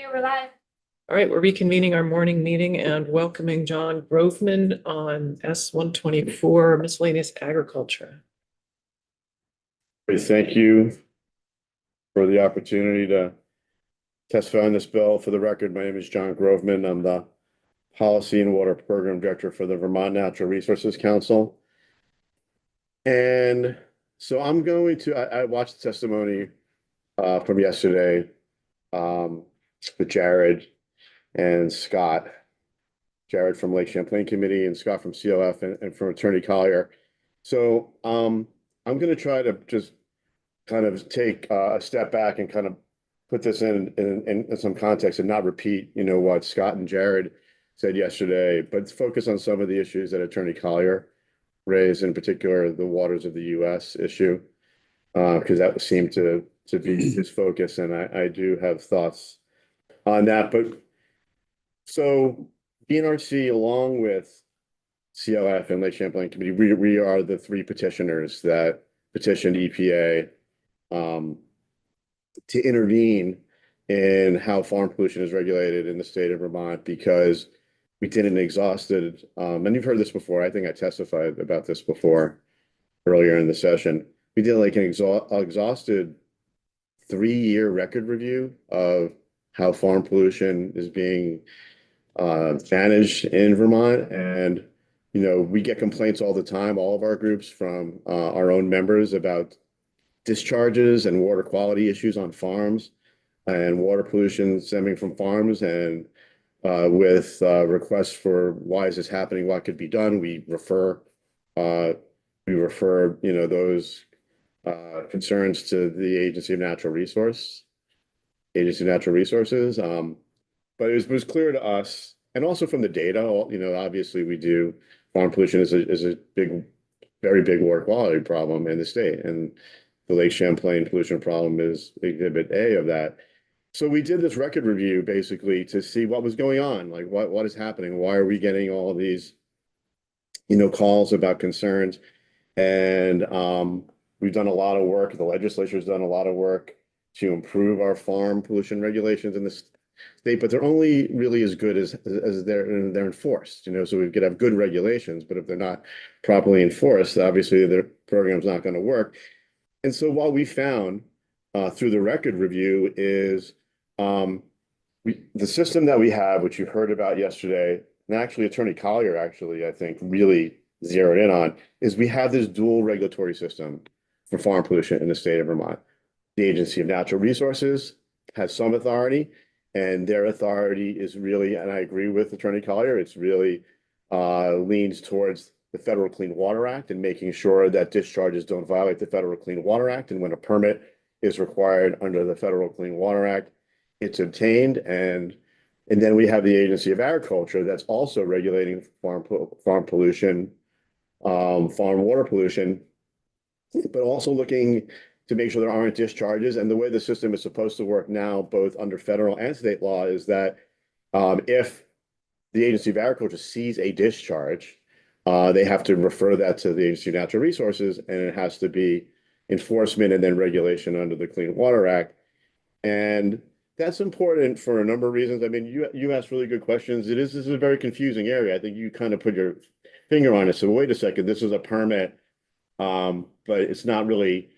Okay, we're live. All right, we're reconvening our morning meeting and welcoming John Groveman on S-124 miscellaneous agriculture. Thank you for the opportunity to testify on this bill. For the record, my name is John Groveman. I'm the Policy and Water Program Director for the Vermont Natural Resources Council. And so I'm going to, I watched the testimony from yesterday with Jared and Scott. Jared from Lake Champlain Committee and Scott from COF and from Attorney Collier. So I'm going to try to just kind of take a step back and kind of put this in some context and not repeat, what Scott and Jared said yesterday, but focus on some of the issues that Attorney Collier raised, in particular, the waters of the U.S. issue, because that seemed to be his focus, and I do have thoughts on that. But so BNRC, along with COF and Lake Champlain Committee, we are the three petitioners that petitioned EPA to intervene in how farm pollution is regulated in the state of Vermont, because we did an exhausted, and you've heard this before, I think I testified about this before earlier in the session. We did like an exhausted 3-year record review of how farm pollution is being managed in Vermont. And, we get complaints all the time, all of our groups, from our own members about discharges and water quality issues on farms and water pollution stemming from farms, and with requests for why is this happening, what could be done. We refer those concerns to the Agency of Natural Resources. But it was clear to us, and also from the data, obviously we do, farm pollution is a big, very big water quality problem in the state, and the Lake Champlain pollution problem is exhibit A of that. So we did this record review basically to see what was going on, like what is happening, why are we getting all these, calls about concerns, and we've done a lot of work. The legislature's done a lot of work to improve our farm pollution regulations in the state, but they're only really as good as they're enforced. So we could have good regulations, but if they're not properly enforced, obviously the program's not going to work. And so what we found through the record review is the system that we have, which you heard about yesterday, and actually Attorney Collier I think really zeroed in on, is we have this dual regulatory system for farm pollution in the state of Vermont. The Agency of Natural Resources has some authority, and their authority is really, and I agree with Attorney Collier, it's really leans towards the Federal Clean Water Act and making sure that discharges don't violate the Federal Clean Water Act. And when a permit is required under the Federal Clean Water Act, it's obtained. And then we have the Agency of Agriculture that's also regulating farm pollution, farm water pollution, but also looking to make sure there aren't discharges. And the way the system is supposed to work now, both under federal and state law, is that if the Agency of Agriculture sees a discharge, they have to refer that to the Agency of Natural Resources, and it has to be enforcement and then regulation under the Clean Water Act. And that's important for a number of reasons. I mean, you asked really good questions. This is a very confusing area. I think you kind of put your finger on it. So wait a second, this is a permit, but it's not really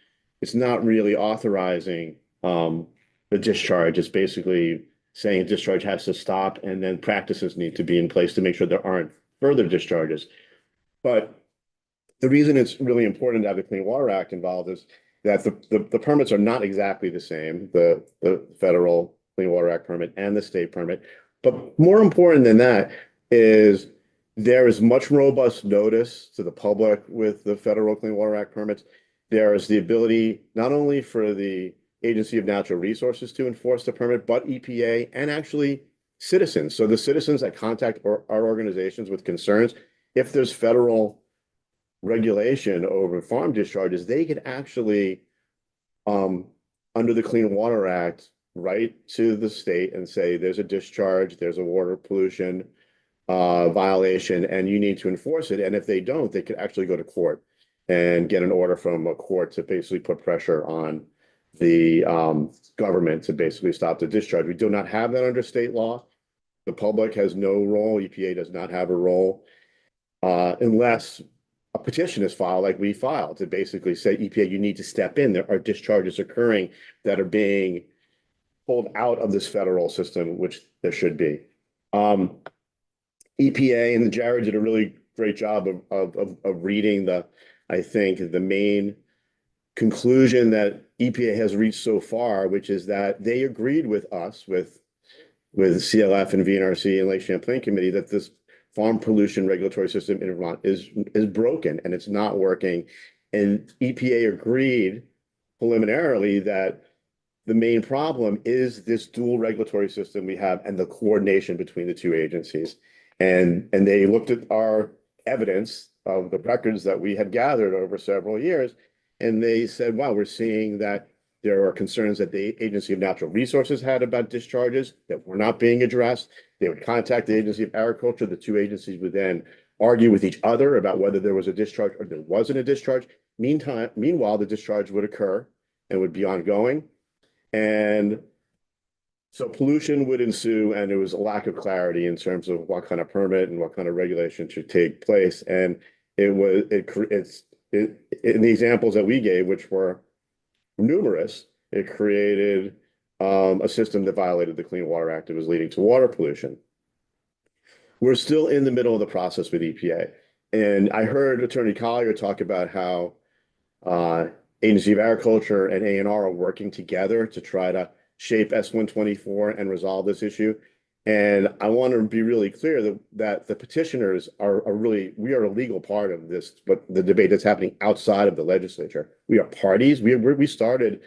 authorizing the discharge. It's basically saying a discharge has to stop, and then practices need to be in place to make sure there aren't further discharges. But the reason it's really important to have the Clean Water Act involved is that the permits are not exactly the same, the federal Clean Water Act permit and the state permit. But more important than that is there is much robust notice to the public with the federal Clean Water Act permits. There is the ability not only for the Agency of Natural Resources to enforce the permit, but EPA and actually citizens. So the citizens that contact our organizations with concerns, if there's federal regulation over farm discharges, they could actually, under the Clean Water Act, write to the state and say, there's a discharge, there's a water pollution violation, and you need to enforce it. And if they don't, they could actually go to court and get an order from a court to basically put pressure on the government to basically stop the discharge. We do not have that under state law. The public has no role. EPA does not have a role unless a petition is filed, like we filed, to basically say, EPA, you need to step in. There are discharges occurring that are being pulled out of this federal system, which there should be. EPA and Jared did a really great job of reading I think, the main conclusion that EPA has reached so far, which is that they agreed with us, with CLF and VNRC and Lake Champlain Committee, that this farm pollution regulatory system in Vermont is broken and it's not working. And EPA agreed preliminarily that the main problem is this dual regulatory system we have and the coordination between the two agencies. And they looked at our evidence of the records that we had gathered over several years, and they said, wow, we're seeing that there are concerns that the Agency of Natural Resources had about discharges that were not being addressed. They would contact the Agency of Agriculture. The two agencies would then argue with each other about whether there was a discharge or there wasn't a discharge. Meanwhile, the discharge would occur and would be ongoing. And so pollution would ensue, and there was a lack of clarity in terms of what kind of permit and what kind of regulation should take place. And in the examples that we gave, which were numerous, it created a system that violated the Clean Water Act. It was leading to water pollution. We're still in the middle of the process with EPA. And I heard Attorney Collier talk about how Agency of Agriculture and ANR are working together to try to shape S124 and resolve this issue. And I want to be really clear that the petitioners are really, we are a legal part of this, but the debate that's happening outside of the legislature. We are parties. We started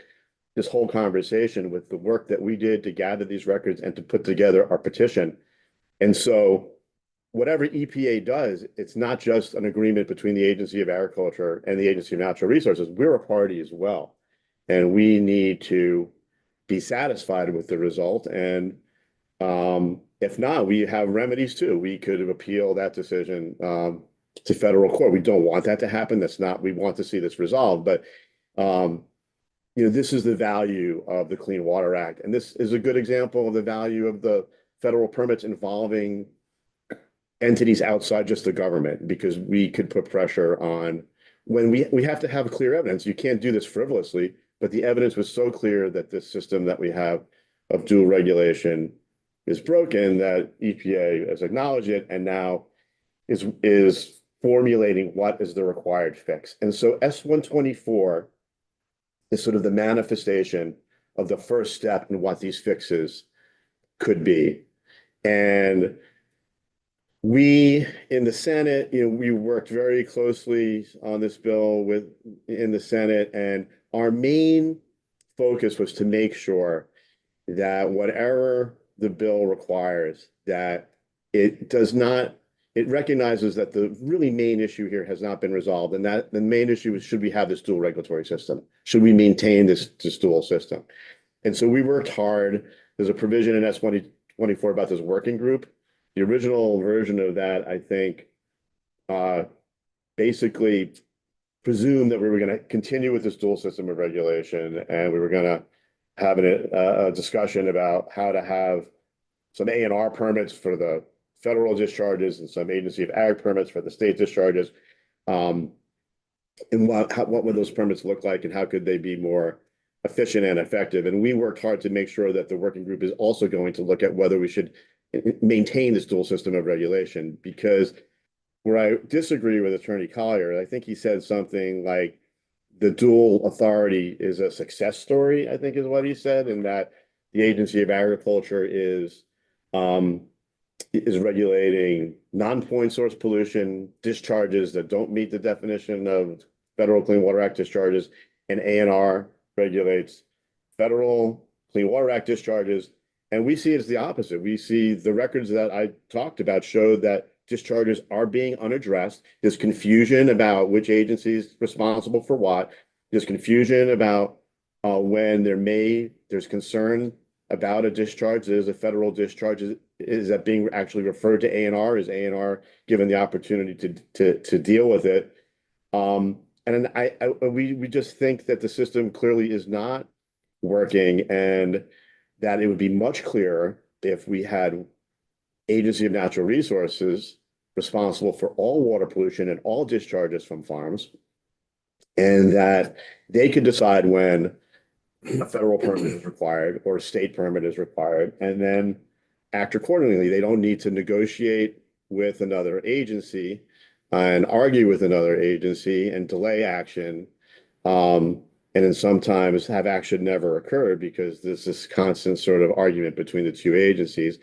this whole conversation with the work that we did to gather these records and to put together our petition. And so whatever EPA does, it's not just an agreement between the Agency of Agriculture and the Agency of Natural Resources. We're a party as well. And we need to be satisfied with the result. And if not, we have remedies too. We could appeal that decision to federal court. We don't want that to happen. That's not, we want to see this resolved. But this is the value of the Clean Water Act. And this is a good example of the value of the federal permits involving entities outside just the government, because we could put pressure on when we have to have clear evidence. You can't do this frivolously, but the evidence was so clear that this system that we have of dual regulation is broken, that EPA has acknowledged it and now is formulating what is the required fix. And so S124 is sort of the manifestation of the first step in what these fixes could be. And we in the Senate, we worked very closely on this bill in the Senate, and our main focus was to make sure that whatever the bill requires, that it recognizes that the really main issue here has not been resolved, and that the main issue is, should we have this dual regulatory system? Should we maintain this dual system? And so we worked hard. There's a provision in S124 about this working group. The original version of that, I think, basically presumed that we were going to continue with this dual system of regulation, and we were going to have a discussion about how to have some ANR permits for the federal discharges and some Agency of Ag permits for the state discharges. And what would those permits look like, and how could they be more efficient and effective? And we worked hard to make sure that the working group is also going to look at whether we should maintain this dual system of regulation, because where I disagree with Attorney Collier, I think he said something like the dual authority is a success story, I think is what he said, and that the Agency of Agriculture is regulating non-point source pollution, discharges that don't meet the definition of Federal Clean Water Act discharges, and ANR regulates Federal Clean Water Act discharges. And we see it as the opposite. We see the records that I talked about showed that discharges are being unaddressed. There's confusion about which agency is responsible for what. There's confusion about when there's concern about a discharge. There's a federal discharge. Is that being actually referred to ANR? Is ANR given the opportunity to deal with it? And we just think that the system clearly is not working, and that it would be much clearer if we had Agency of Natural Resources responsible for all water pollution and all discharges from farms, and that they could decide when a federal permit is required or a state permit is required, and then act accordingly. They don't need to negotiate with another agency and argue with another agency and delay action. And then sometimes have action never occurred because there's this constant sort of argument between the two agencies.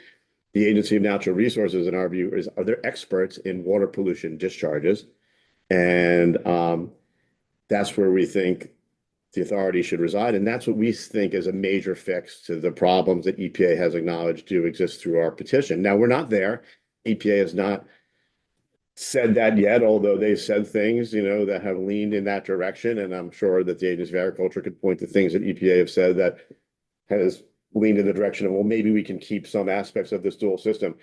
The Agency of Natural Resources, in our view, are they're experts in water pollution discharges. And that's where we think the authority should reside. And that's what we think is a major fix to the problems that EPA has acknowledged do exist through our petition. Now, we're not there. EPA has not said that yet, although they've said things, that have leaned in that direction. And I'm sure that the Agency of Agriculture could point to things that EPA have said that has leaned in the direction of, well, maybe we can keep some aspects of this dual system.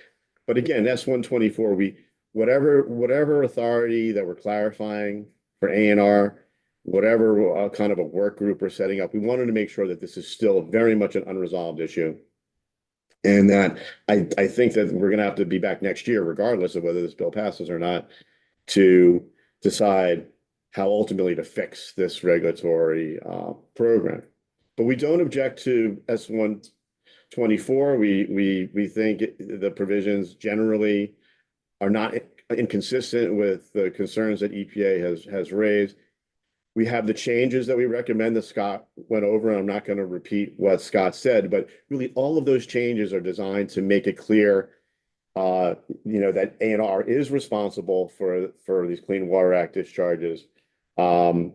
But again, S124, whatever authority that we're clarifying for ANR, whatever kind of a work group we're setting up, we wanted to make sure that this is still very much an unresolved issue. And that I think that we're going to have to be back next year, regardless of whether this bill passes or not, to decide how ultimately to fix this regulatory program. But we don't object to S124. We think the provisions generally are not inconsistent with the concerns that EPA has raised. We have the changes that we recommend that Scott went over, and I'm not going to repeat what Scott said, but really all of those changes are designed to make it clear, that ANR is responsible for these Clean Water Act discharges. And,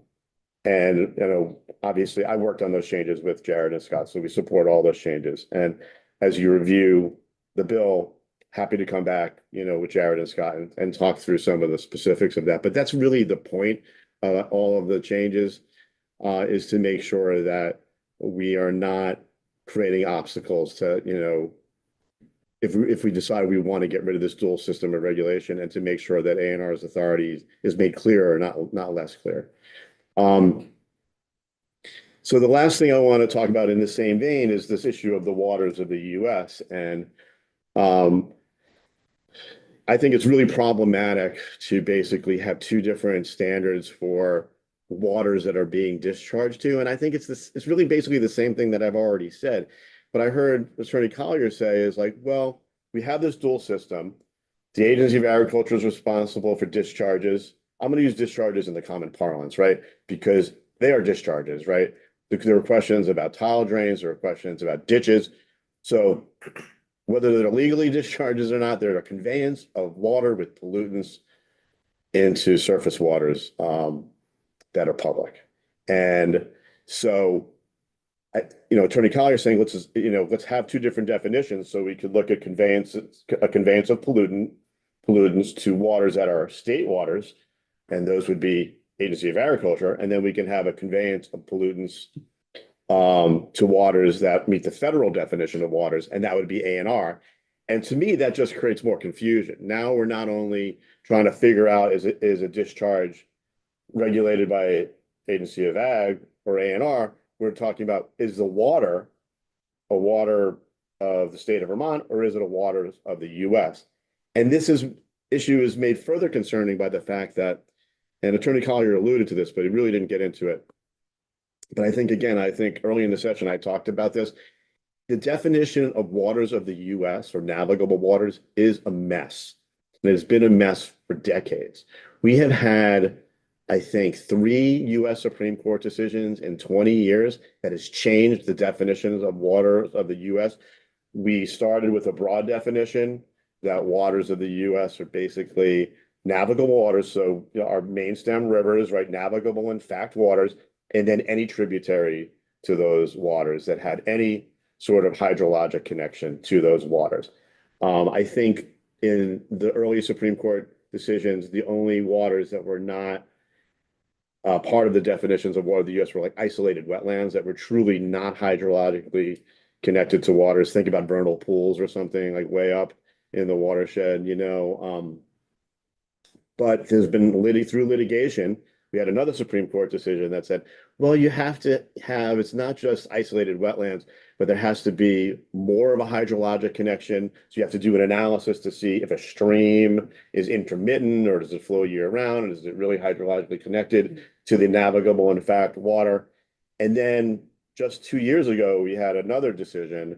obviously I worked on those changes with Jared and Scott, so we support all those changes. And as you review the bill, happy to come back, with Jared and Scott and talk through some of the specifics of that. But that's really the point. All of the changes is to make sure that we are not creating obstacles to, if we decide we want to get rid of this dual system of regulation, and to make sure that ANR's authority is made clearer, not less clear. So the last thing I want to talk about in the same vein is this issue of the waters of the US. And I think it's really problematic to basically have two different standards for waters that are being discharged to. And I think it's really basically the same thing that I've already said. But I heard Attorney Collier say is like, well, we have this dual system. The Agency of Agriculture is responsible for discharges. I'm going to use discharges in the common parlance, right? Because they are discharges, right? There were questions about tile drains, there were questions about ditches. So whether they're legally discharges or not, they're a conveyance of water with pollutants into surface waters that are public. And so, Attorney Collier is saying, let's have two different definitions so we could look at a conveyance of pollutants to waters that are state waters, and those would be Agency of Agriculture, and then we can have a conveyance of pollutants to waters that meet the federal definition of waters, and that would be ANR. And to me, that just creates more confusion. Now we're not only trying to figure out is a discharge regulated by Agency of Ag or ANR, we're talking about, is the water a water of the state of Vermont, or is it a water of the US? And this issue is made further concerning by the fact that, and Attorney Collier alluded to this, but he really didn't get into it. But I think early in the session, I talked about this. The definition of waters of the US, or navigable waters, is a mess. And it's been a mess for decades. We have had, I think, 3 US Supreme Court decisions in 20 years that has changed the definitions of waters of the US. We started with a broad definition that waters of the US are basically navigable waters. So our main stem rivers, right? Navigable in fact waters, and then any tributary to those waters that had any sort of hydrologic connection to those waters. I think in the early Supreme Court decisions, the only waters that were not part of the definitions of water of the US were like isolated wetlands that were truly not hydrologically connected to waters. Think about vernal pools or something like way up in the watershed, But there's been through litigation, we had another Supreme Court decision that said, well, you have to have, it's not just isolated wetlands, but there has to be more of a hydrologic connection. So you have to do an analysis to see if a stream is intermittent or does it flow year round, and is it really hydrologically connected to the navigable, in fact, water. And then just 2 years ago, we had another decision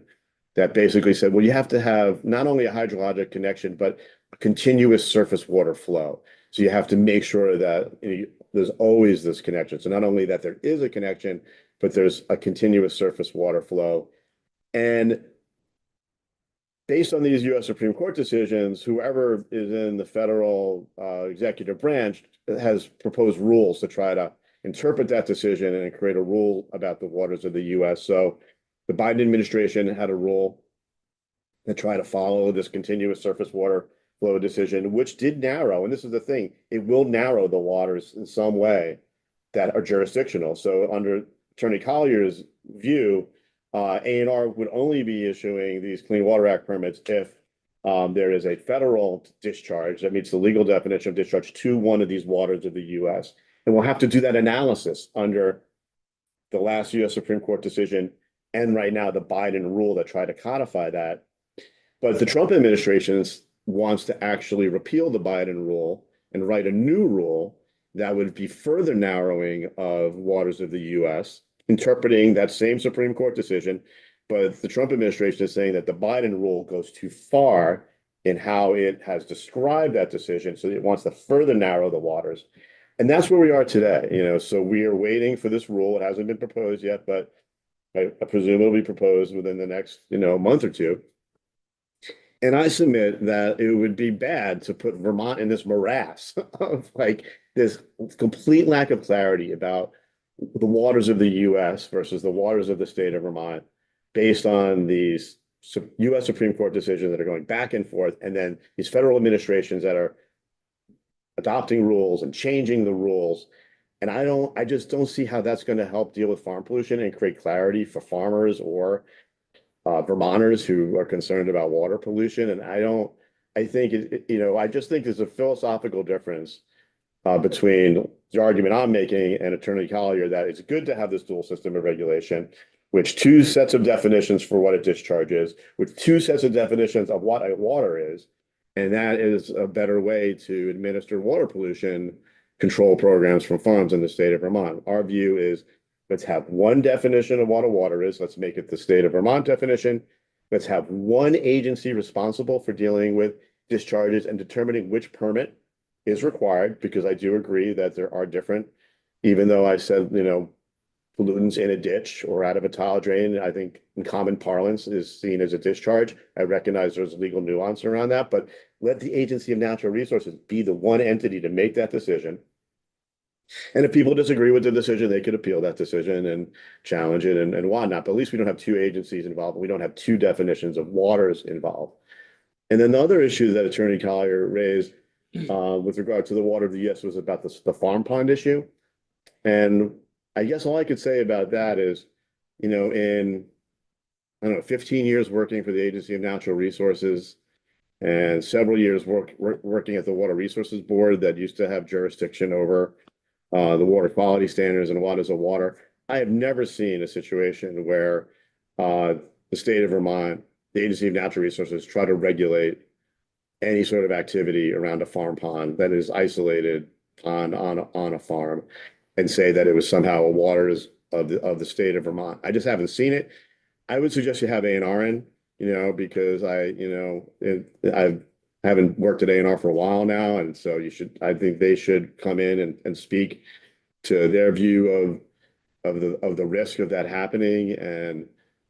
that basically said, well, you have to have not only a hydrologic connection, but a continuous surface water flow. So you have to make sure that there's always this connection. So not only that there is a connection, but there's a continuous surface water flow. And based on these US Supreme Court decisions, whoever is in the federal executive branch has proposed rules to try to interpret that decision and create a rule about the waters of the US. So the Biden administration had a rule to try to follow this continuous surface water flow decision, which did narrow, and this is the thing, it will narrow the waters in some way that are jurisdictional. So under Attorney Collier's view, ANR would only be issuing these Clean Water Act permits if there is a federal discharge that meets the legal definition of discharge to one of these waters of the US. And we'll have to do that analysis under the last US Supreme Court decision and right now the Biden rule that try to codify that. But the Trump administration wants to actually repeal the Biden rule and write a new rule that would be further narrowing of waters of the US, interpreting that same Supreme Court decision. But the Trump administration is saying that the Biden rule goes too far in how it has described that decision. So it wants to further narrow the waters. And that's where we are today. So we are waiting for this rule. It hasn't been proposed yet, but I presume it'll be proposed within the next, month or two. And I submit that it would be bad to put Vermont in this morass of like this complete lack of clarity about the waters of the US versus the waters of the state of Vermont based on these US Supreme Court decisions that are going back and forth, and then these federal administrations that are adopting rules and changing the rules. And I just don't see how that's going to help deal with farm pollution and create clarity for farmers or Vermonters who are concerned about water pollution. And I think, I just think there's a philosophical difference between the argument I'm making and Attorney Collier that it's good to have this dual system of regulation, which two sets of definitions for what a discharge is, with two sets of definitions of what a water is. And that is a better way to administer water pollution control programs from farms in the state of Vermont. Our view is, let's have one definition of what a water is. Let's make it the state of Vermont definition. Let's have one agency responsible for dealing with discharges and determining which permit is required, because I do agree that there are different, even though I said, pollutants in a ditch or out of a tile drain, I think in common parlance is seen as a discharge. I recognize there's legal nuance around that, but let the Agency of Natural Resources be the one entity to make that decision. And if people disagree with the decision, they could appeal that decision and challenge it and whatnot. But at least we don't have two agencies involved. We don't have two definitions of waters involved. And then the other issue that Attorney Collier raised with regard to the water of the US was about the farm pond issue. And I guess all I could say about that is, in, 15 years working for the Agency of Natural Resources and several years working at the Water Resources Board that used to have jurisdiction over the water quality standards and what is a water, I have never seen a situation where the state of Vermont, the Agency of Natural Resources, try to regulate any sort of activity around a farm pond that is isolated on a farm and say that it was somehow a waters of the state of Vermont. I just haven't seen it. I would suggest you have ANR in, because I haven't worked at ANR for a while now, and so I think they should come in and speak to their view of the risk of that happening and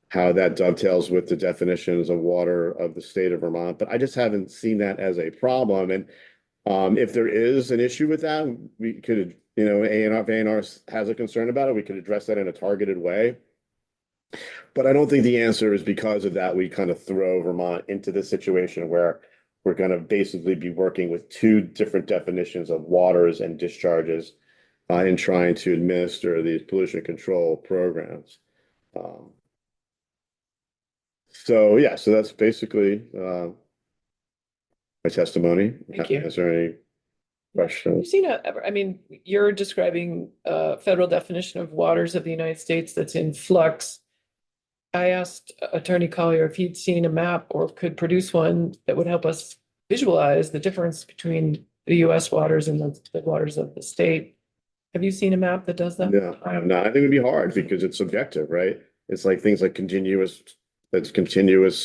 how that dovetails with the definitions of water of the state of Vermont. But I just haven't seen that as a problem. And if there is an issue with that, we could, ANR has a concern about it, we could address that in a targeted way. But I don't think the answer is because of that we kind of throw Vermont into this situation where we're going to basically be working with two different definitions of waters and discharges in trying to administer these pollution control programs. So that's basically my testimony. Thank you. Is there any question. You've seen I mean, you're describing a federal definition of waters of the United States that's in flux. I asked Attorney Collier if he'd seen a map or could produce one that would help us visualize the difference between the US waters and the waters of the state. Have you seen a map that does that? No, I have not. I think it'd be hard because it's subjective, right? It's like things like continuous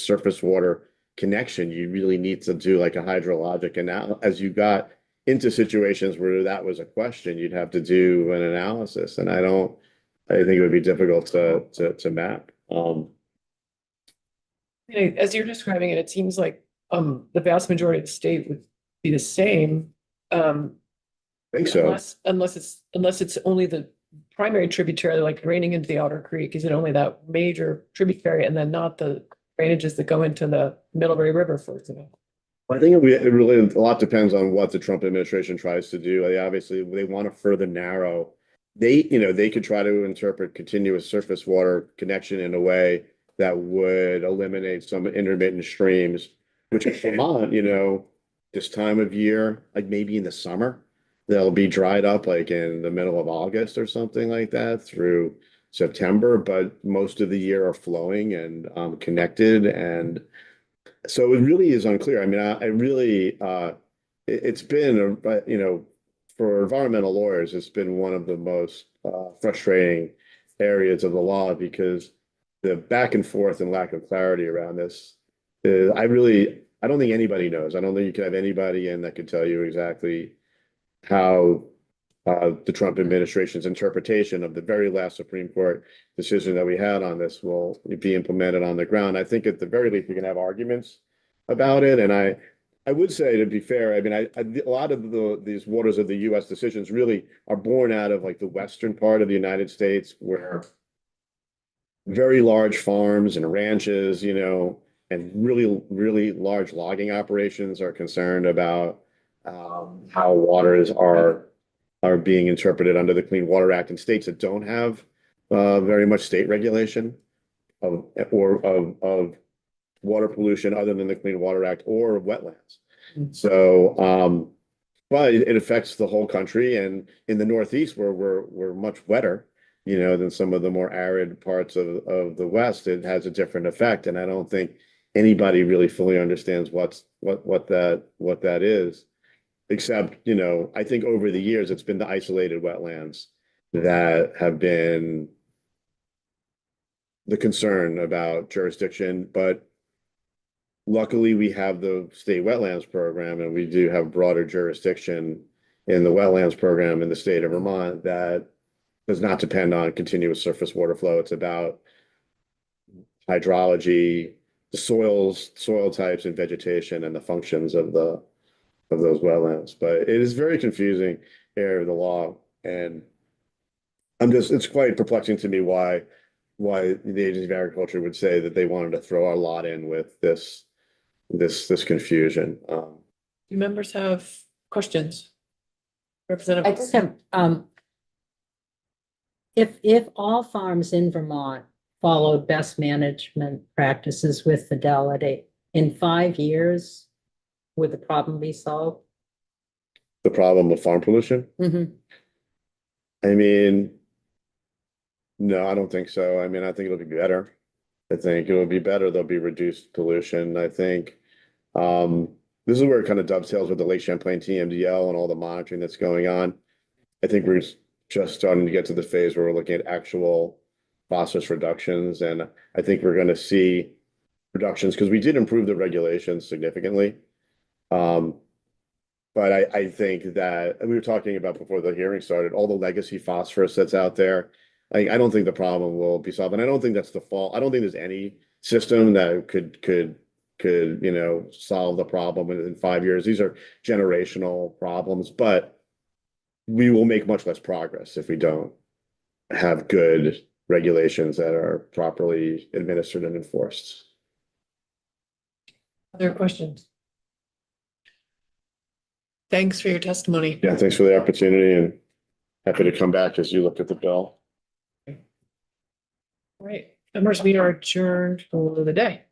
surface water connection. You really need to do like a hydrologic analysis. As you got into situations where that was a question, you'd have to do an analysis. And I think it would be difficult to map. As you're describing it, it seems like the vast majority of the state would be the same. I think so. Unless it's only the primary tributary, like draining into the Otter Creek. Is it only that major tributary and then not the drainages that go into the Middlebury River, for example? I think it really a lot depends on what the Trump administration tries to do. Obviously, they want to further narrow. They could try to interpret continuous surface water connection in a way that would eliminate some intermittent streams, which in Vermont, this time of year, like maybe in the summer, they'll be dried up like in the middle of August or something like that through September, but most of the year are flowing and connected. And so it really is unclear. I mean, it's been, for environmental lawyers, it's been one of the most frustrating areas of the law because the back and forth and lack of clarity around this. I don't think anybody knows. I don't think you can have anybody in that could tell you exactly how the Trump administration's interpretation of the very last Supreme Court decision that we had on this will be implemented on the ground. I think at the very least, we can have arguments about it. And I would say, to be fair, I mean, a lot of these waters of the U.S. decisions really are born out of like the western part of the United States, where very large farms and ranches, and really, really large logging operations are concerned about how waters are being interpreted under the Clean Water Act in states that don't have very much state regulation of water pollution other than the Clean Water Act or wetlands. So, but it affects the whole country, and in the Northeast, where we're much wetter, than some of the more arid parts of the West, it has a different effect. And I don't think anybody really fully understands what that is. Except, I think over the years, it's been the isolated wetlands that have been the concern about jurisdiction. But luckily, we have the state wetlands program, and we do have broader jurisdiction in the wetlands program in the state of Vermont that does not depend on continuous surface water flow. It's about hydrology, the soil types and vegetation, and the functions of those wetlands. But it is very confusing area of the law, and it's quite perplexing to me why the Agency of Agriculture would say that they wanted to throw our lot in with this confusion. Do members have questions? I Representative, just have, if all farms in Vermont followed best management practices with fidelity, in 5 years, would the problem be solved? The problem of farm pollution? Mm-hmm. I mean, no, I don't think so. I mean, I think it'll be better. I think it will be better. There'll be reduced pollution. I think this is where it kind of dovetails with the Lake Champlain TMDL and all the monitoring that's going on. I think we're just starting to get to the phase where we're looking at actual phosphorus reductions. And I think we're going to see reductions because we did improve the regulations significantly. But I think that we were talking about before the hearing started, all the legacy phosphorus that's out there. I don't think the problem will be solved. And I don't think that's the fault. I don't think there's any system that could solve the problem in 5 years. These are generational problems, but we will make much less progress if we don't have good regulations that are properly administered and enforced. other questions? Thanks for your testimony. Yeah, thanks for the opportunity and happy to come back as you look at the bill. All right, members, we are adjourned for the day.